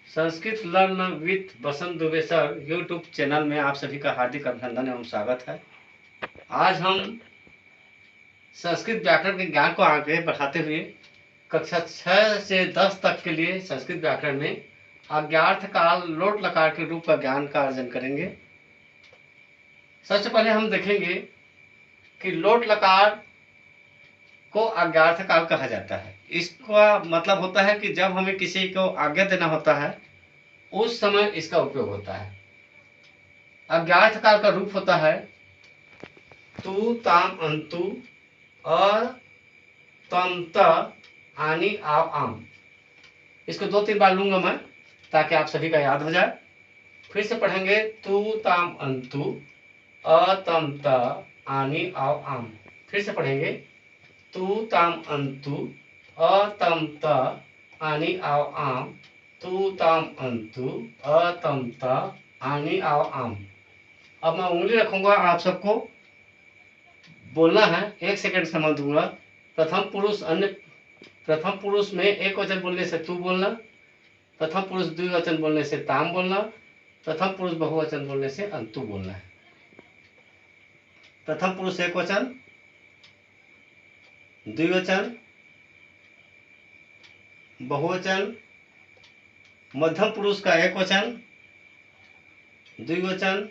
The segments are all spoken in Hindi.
Sanskrit learn with Basant Dubey sir YouTube channel में आप सभी का हार्दिक अभिनंदन एवं स्वागत है। आज हम संस्कृत व्याकरण के ज्ञान को आगे बढ़ाते हुए कक्षा 6 से 10 तक के लिए संस्कृत व्याकरण में अज्ञार्थ काल लोट लकार के रूप का ज्ञान का अर्जन करेंगे। सबसे पहले हम देखेंगे कि लोट लकार को अज्ञार्थ काल कहा जाता है। इसका मतलब होता है कि जब हमें किसी को आज्ञा देना होता है उस समय इसका उपयोग होता है। अज्ञार्थ काल का रूप होता है तू ताम अंतु अ तम त आनी आव आम। इसको 2-3 बार लूंगा मैं ताकि आप सभी का याद हो जाए। फिर से पढ़ेंगे तू ताम अंतु अ तम त आनी आव आम। फिर से पढ़ेंगे तू ताम अंतु अ तम त आनी आव आम। तू ताम अंतु अ तम त आनी आव आम। अब मैं उंगली रखूंगा, आप सबको बोलना है। 1 सेकंड समय दूंगा। प्रथम पुरुष में एक वचन बोलने से तू बोलना, प्रथम पुरुष द्विवचन बोलने से ताम बोलना, प्रथम पुरुष बहुवचन बोलने से अंतु बोलना है। प्रथम पुरुष एक वचन, द्विवचन, बहुवचन, मध्यम पुरुष का एक वचन, द्विवचन,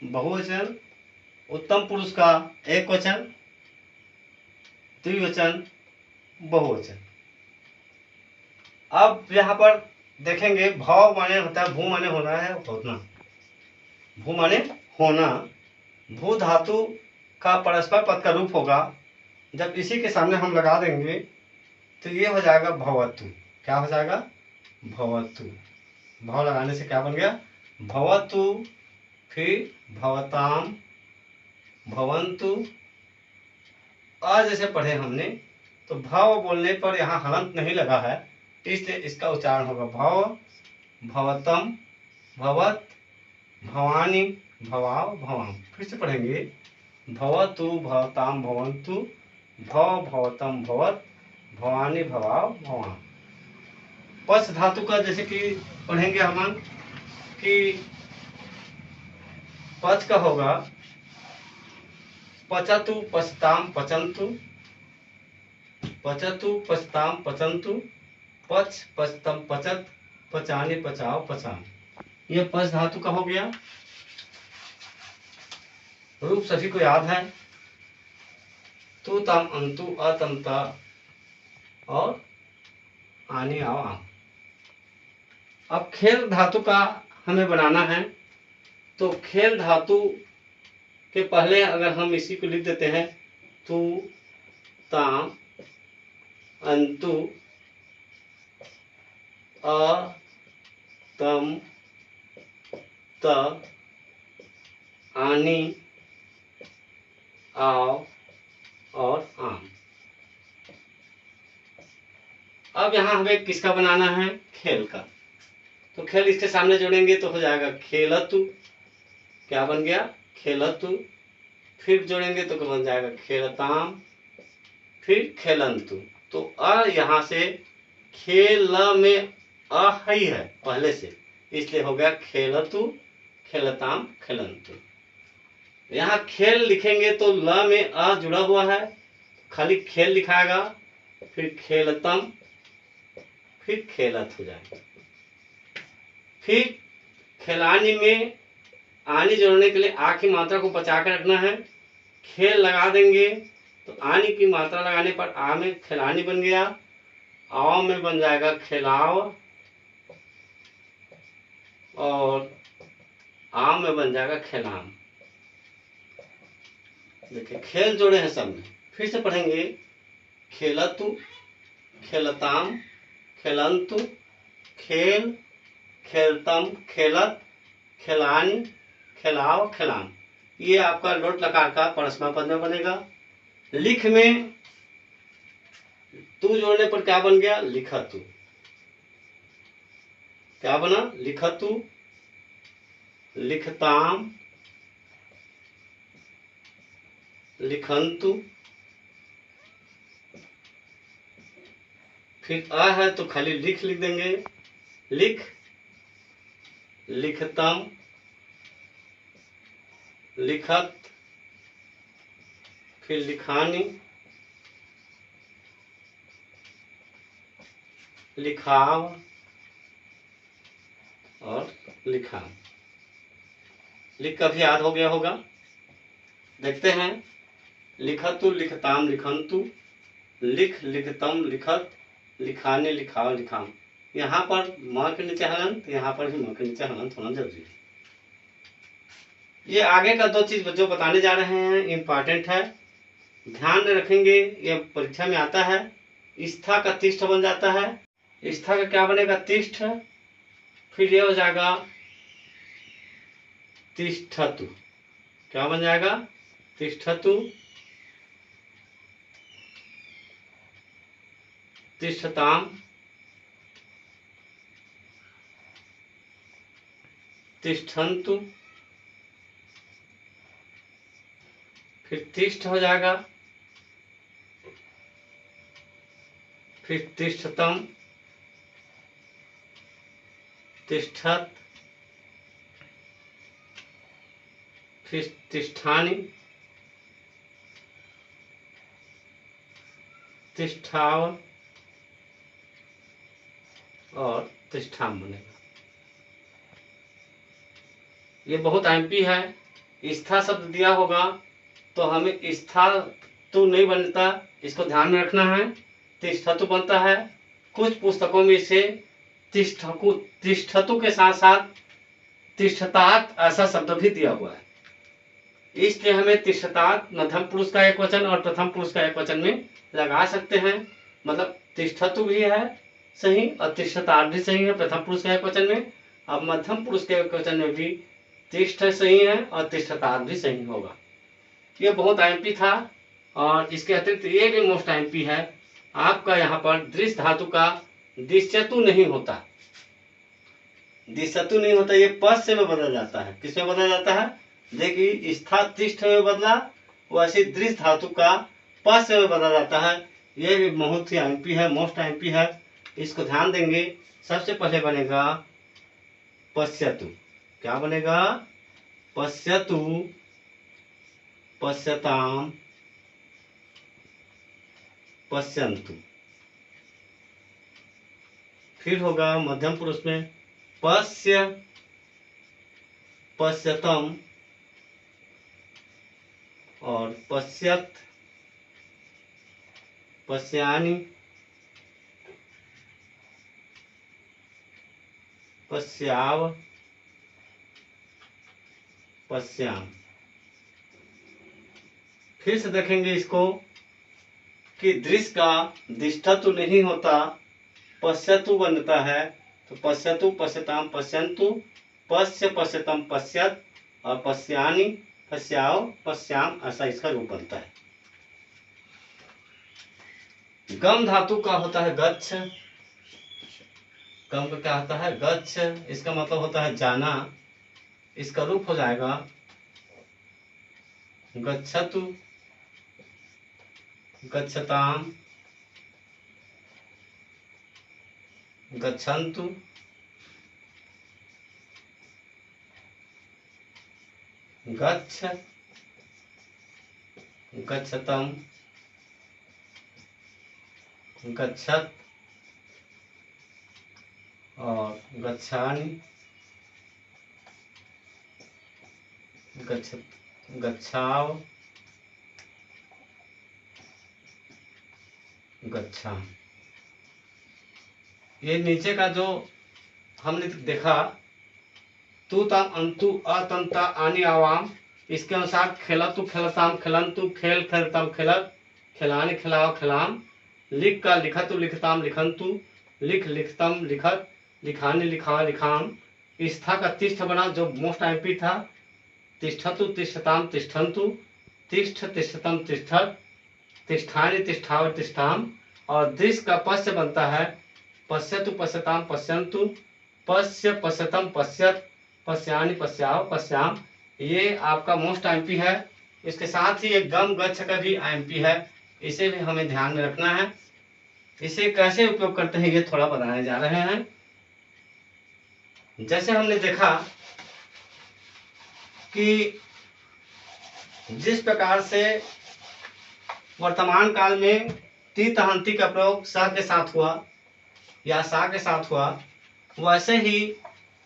बहुवचन, उत्तम पुरुष का एक वचन, द्विवचन, बहुवचन। अब यहाँ पर देखेंगे भाव माने होता है भू माने होना है होना। भू माने होना, भू धातु का परस्पर पद का रूप होगा। जब इसी के सामने हम लगा देंगे तो ये हो जाएगा भवतु। क्या हो जाएगा? भवतु। भाव लगाने से क्या बन गया? भवतु। फिर भवताम, भवंतु। आज जैसे पढ़े हमने तो भाव बोलने पर यहाँ हलंत नहीं लगा है, इसलिए इसका उच्चारण होगा भव, भवतम, भवत, भवानी, भवाव, भवाम। फिर से पढ़ेंगे भवतु, भवताम, भवंतु, भव, भवतम, भवत, भवानी, भवाव, भवाम। पच धातु का जैसे कि पढ़ेंगे हम कि पच का होगा पचतु, पचताम, पचंतु, पचतु, पचताम, पचंतु, पच, पचतम, पचत, पचानी, पचाओ, पचान। ये पच धातु का हो गया। रूप सभी को याद है तू तम अंतु अतम ता और आनी आओ आम। अब खेल धातु का हमें बनाना है तो खेल धातु के पहले अगर हम इसी को लिख देते हैं तू ताम अंतु अ तम त आनी आओ और आम। अब यहाँ हमें किसका बनाना है? खेल का। तो खेल इसके सामने जोड़ेंगे तो हो जाएगा खेलतु। क्या बन गया? खेलतु। फिर जोड़ेंगे तो बन जाएगा खेलताम, फिर खेलंतु। तो अ यहाँ से खेल में अ ही है पहले से, इसलिए हो गया खेलतु, खेलताम, खेलंतु। यहाँ खेल लिखेंगे तो ल में अ जुड़ा हुआ है, खाली खेल लिखाएगा, फिर खेलतम, फिर खेलत हो जाएगा। फिर खेलानी में आनी जोड़ने के लिए आ की मात्रा को बचा कर रखना है। खेल लगा देंगे तो आनी की मात्रा लगाने पर आ में खिलानी बन गया, आओ में बन जाएगा खिलाओ और आम में बन जाएगा खिलाम। देखिए खेल जोड़े हैं सब में। फिर से पढ़ेंगे खेलतु, खेलताम, खेलंतु, खेल, खेलतम, खेलत, खिलानी, खिलाओ, खिलाम। ये आपका लोट लकार का परस्पर पद में बनेगा। लिख में तू जोड़ने पर क्या बन गया? लिखतु। क्या बना? लिखतु, लिखताम, लिखंतु। फिर आ है तो खाली लिख लिख देंगे, लिख, लिखतम, लिखत, फिर लिखानी, लिखाव और लिखाम। लिख का भी याद हो गया होगा। देखते हैं, लिखतु, लिखताम, लिखंतु, लिख, लिखतम, लिखत, लिखाने, लिखाव, लिखाम। यहाँ पर म के नीचे हलंत, यहाँ पर भी म के नीचे हलंत होना जरूरी है। ये आगे का दो चीज जो बताने जा रहे हैं इम्पॉर्टेंट है, ध्यान में रखेंगे। ये परीक्षा में आता है। स्था का तिष्ठ बन जाता है। स्था का क्या बनेगा? तिष्ठ। फिर ये हो जाएगा तिष्ठतु। क्या बन जाएगा? तिष्ठतु, तिष्ठताम, तिष्ठन्तु, फिर तिष्ठ हो जाएगा, फिर तिष्ठतम, तिष्ठत, फिर तिष्ठानि, तिष्ठाव और तिष्ठाम बनेगा। ये बहुत एमपी है। स्था शब्द दिया होगा तो हमें स्था तो नहीं बनता, इसको ध्यान में रखना है। तिष्ठतु बनता है। कुछ पुस्तकों में इसे तिष्ठतु के साथ साथ तिष्ठतात ऐसा शब्द भी दिया हुआ है, इसलिए हमें तिष्ठतात मध्यम पुरुष का एक वचन और प्रथम पुरुष का एक वचन में लगा सकते हैं। मतलब तिष्ठतु भी है सही और तिष्ठतात भी सही है प्रथम पुरुष का एक वचन में। अब मध्यम पुरुष के एक वचन में भी तिष्ठ सही है और तिष्ठतात भी सही होगा। ये बहुत एमपी था और इसके अतिरिक्त ये भी मोस्ट एमपी है। आपका यहाँ पर दृश्य धातु का दिश्यतु नहीं होता, दिशतु नहीं होता, ये पश्य में बदल जाता है। किसमें बदल जाता है? देखिए, स्था तिष्ठ में बदला, वैसे दृश्य धातु का पश्य में बदल जाता है। ये भी बहुत ही एमपी है, मोस्ट एमपी है। इसको ध्यान देंगे। सबसे पहले बनेगा पश्यतु। क्या बनेगा? पश्यतु, पश्यताम, पश्यन्तु। फिर होगा मध्यम पुरुष में पश्य, पश्यतम और पश्यत, पश्यानि, पश्याव, पश्याम। फिर से देखेंगे इसको कि दृश्य का दिष्ठतु नहीं होता, पश्यतु बनता है। तो पश्यतु, पश्यताम, पश्यन्तु, पश्य, पश्यतम, पश्यत और पश्यानि, पश्याव, पश्याम, ऐसा इसका रूप बनता है। गम धातु का होता है गच्छ। गम का क्या होता है? गच्छ। इसका मतलब होता है जाना। इसका रूप हो जाएगा गच्छतु, गच्छताम, गच्छन्तु, गच्छ, गच्छतम, गच्छत और गच्छानि, गच्छत, गच्छाव, गच्छाम। ये नीचे का जो हमने देखा तू तम अंतु अतंता आनी आवाम, इसके अनुसार खेलतु, खेलताम, खेलंतु, खेल, खेलतम, खेलत, खिलानी, खिलाओ, खिलाम। लिख का लिखतु, लिखताम, लिखंतु, लिख, लिखतम, लिखत, लिखानी, लिखाओ, लिखाम। स्था का तिष्ठ बना जो मोस्ट एमपी था। तिष्ठतु, तिष्ठताम, तिष्ठन्तु, तिष्ठ, तिष्ठतम, तिष्ठत, तिष्ठानि, तिष्ठाव, तिष्ठाम। और दृश्य का पश्य बनता है पश्यतु, पश्यताम, पश्यन्तु, पश्य, पश्यतम, पश्यत, पश्यानि, पश्याव, पश्याम। ये आपका मोस्ट एमपी है। इसके साथ ही एक गम गच्छ का भी एमपी है, इसे भी हमें ध्यान में रखना है। इसे कैसे उपयोग करते हैं ये थोड़ा बताने जा रहे हैं। जैसे हमने देखा कि जिस प्रकार से वर्तमान काल में ती तहंती का प्रयोग स के साथ हुआ या सा के साथ हुआ, वैसे ही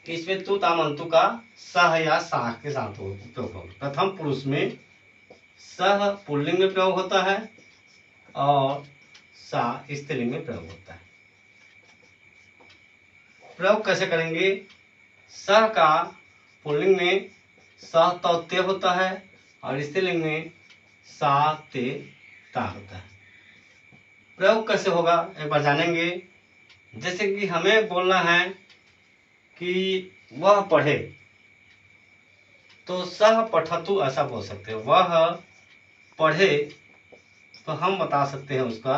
इसमें तू तामंतु का सह या साह के साथ प्रयोग होगा। प्रथम पुरुष में सह पुल्लिंग में प्रयोग होता है और सा स्त्रीलिंग में प्रयोग होता है। प्रयोग कैसे करेंगे? सह का पुल्लिंग में सह तो ते होता है और स्त्रीलिंग में सा ते ता होता है। प्रयोग कैसे होगा एक बार जानेंगे। जैसे कि हमें बोलना है कि वह पढ़े, तो सह पठतु ऐसा बोल सकते हैं। वह पढ़े तो हम बता सकते हैं उसका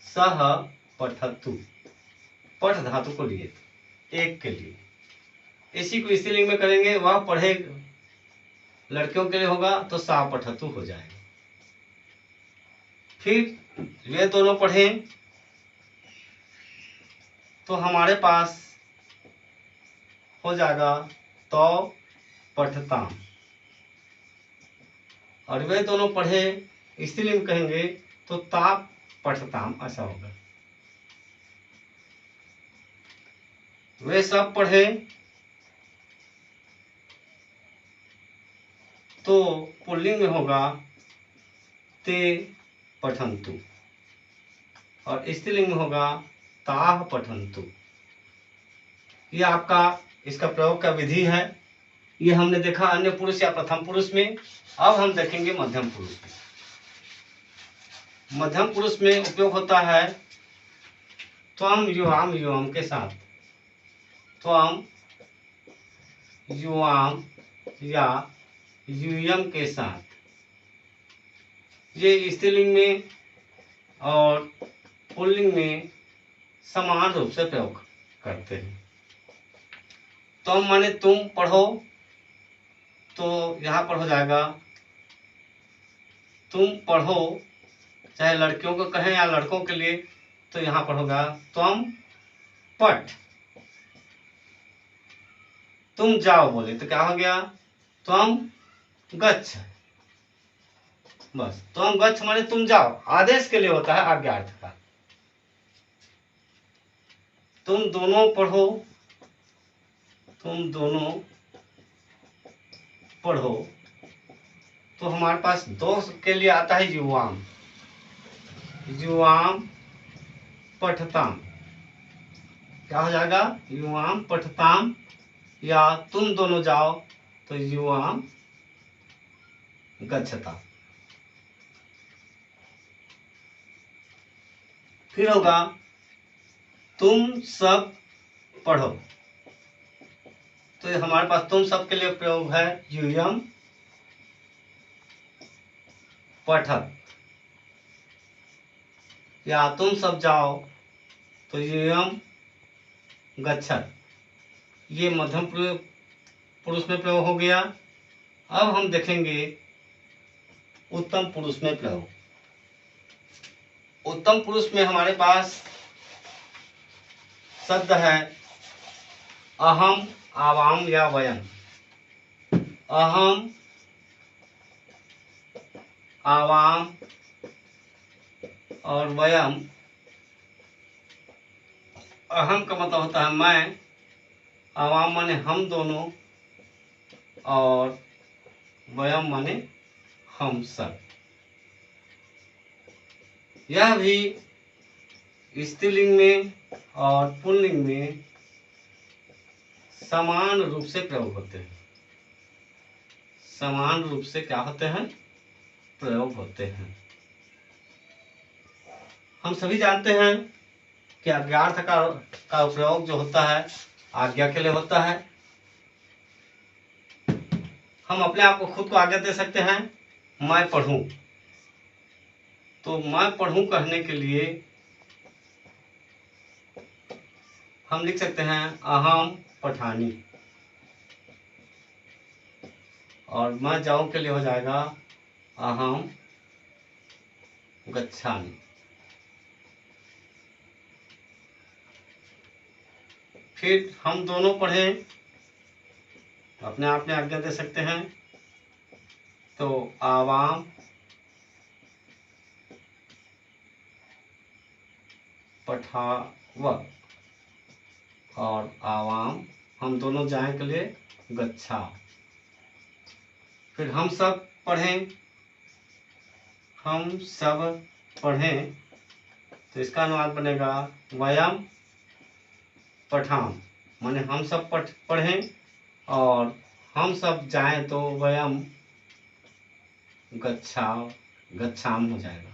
सह पठतु, पठ धातु को लिए एक के लिए। इसी को स्त्रीलिंग में करेंगे, वह पढ़े लड़कियों के लिए होगा तो सा पठतु हो जाएगा। फिर वे दोनों पढ़े तो हमारे पास हो जाएगा तो पठताम, और वे दोनों पढ़े स्त्रीलिंग कहेंगे तो ताप पठताम ऐसा होगा। वे सब पढ़े तो पुल्लिंग में होगा ते पठन्तु और स्त्रीलिंग में होगा ताह पठन्तु। यह आपका इसका प्रयोग का विधि है। ये हमने देखा अन्य पुरुष या प्रथम पुरुष में। अब हम देखेंगे मध्यम पुरुष में। मध्यम पुरुष में उपयोग होता है त्वम युवाम युवम के साथ। त्वम युवाम या यूयम के साथ। ये स्त्रीलिंग में और पुल्लिंग में समान रूप से प्रयोग करते हैं। तुम माने तुम पढ़ो, तो यहाँ पर हो जाएगा तुम पढ़ो, चाहे लड़कियों को कहें या लड़कों के लिए, तो यहाँ पर होगा तुम पठ। तुम जाओ बोले तो क्या हो गया? तुम गच्छ। बस तुम गच्छ माने तुम जाओ, आदेश के लिए होता है, आज्ञार्थ का। तुम दोनों पढ़ो, तुम दोनों पढ़ो, तो हमारे पास दो के लिए आता है युवाम। युवाम पठताम, क्या हो जाएगा? युवाम पठताम, या तुम दोनों जाओ तो युवाम गच्छता। फिर होगा तुम सब पढ़ो, तो हमारे पास तुम सब के लिए प्रयोग है यूयम पठत, या तुम सब जाओ तो यूयम गच्छत। ये मध्यम पुरुष में प्रयोग हो गया। अब हम देखेंगे उत्तम पुरुष में प्रयोग। उत्तम पुरुष में हमारे पास शब्द है अहम, आवाम या वयम। अहम, आवाम और वयम। अहम का मतलब होता है मैं, आवाम माने हम दोनों, और वयम माने हम सब। यह भी स्त्रीलिंग में और पुल्लिंग में समान रूप से प्रयोग होते हैं। समान रूप से क्या होते हैं? प्रयोग होते हैं। हम सभी जानते हैं कि आज्ञार्थ का प्रयोग जो होता है आज्ञा के लिए होता है। हम अपने आप को खुद को आज्ञा दे सकते हैं, मैं पढ़ूं। तो मैं पढ़ूं कहने के लिए हम लिख सकते हैं अहम पठानी, और मैं जाऊं के लिए हो जाएगा अहम गच्छामि। फिर हम दोनों पढ़ें अपने आप में आज्ञा दे सकते हैं। तो आवाम पठाव और आवाम हम दोनों जाए के लिए गच्छा। फिर हम सब पढ़ें, हम सब पढ़ें, तो इसका अनुवाद बनेगा वयम पठाम, माने हम सब पढ़ें और हम सब जाएं तो वयम गच्छाम गच्छाम हो जाएगा।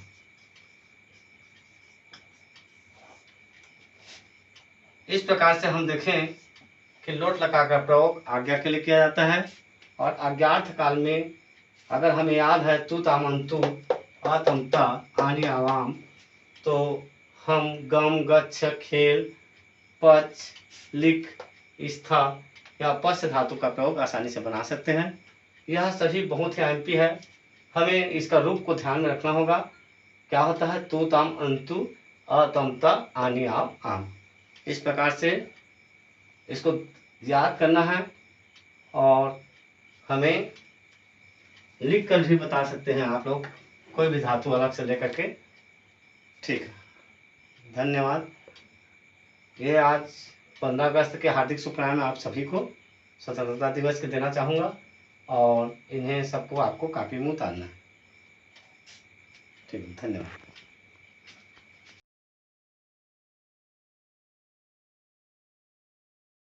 इस प्रकार से हम देखें कि लोट लकार का प्रयोग आज्ञा के लिए किया जाता है और आज्ञार्थ काल में अगर हमें याद है तू तामंतु अतमता आनी आवाम, तो हम गम गच्छ खेल पच लिख स्था या पश्च धातु का प्रयोग आसानी से बना सकते हैं। यह सभी बहुत ही एमपी है, हमें इसका रूप को ध्यान में रखना होगा। क्या होता है? तू ताम अंतु अतमता आनी आम। इस प्रकार से इसको याद करना है और हमें लिख कर भी बता सकते हैं आप लोग, कोई भी धातु अलग से लेकर के। ठीक है, धन्यवाद। ये आज 15 अगस्त के हार्दिक शुभकामनाएं आप सभी को स्वतंत्रता दिवस के देना चाहूँगा और इन्हें सबको आपको कापी में उतारना है। ठीक है, धन्यवाद।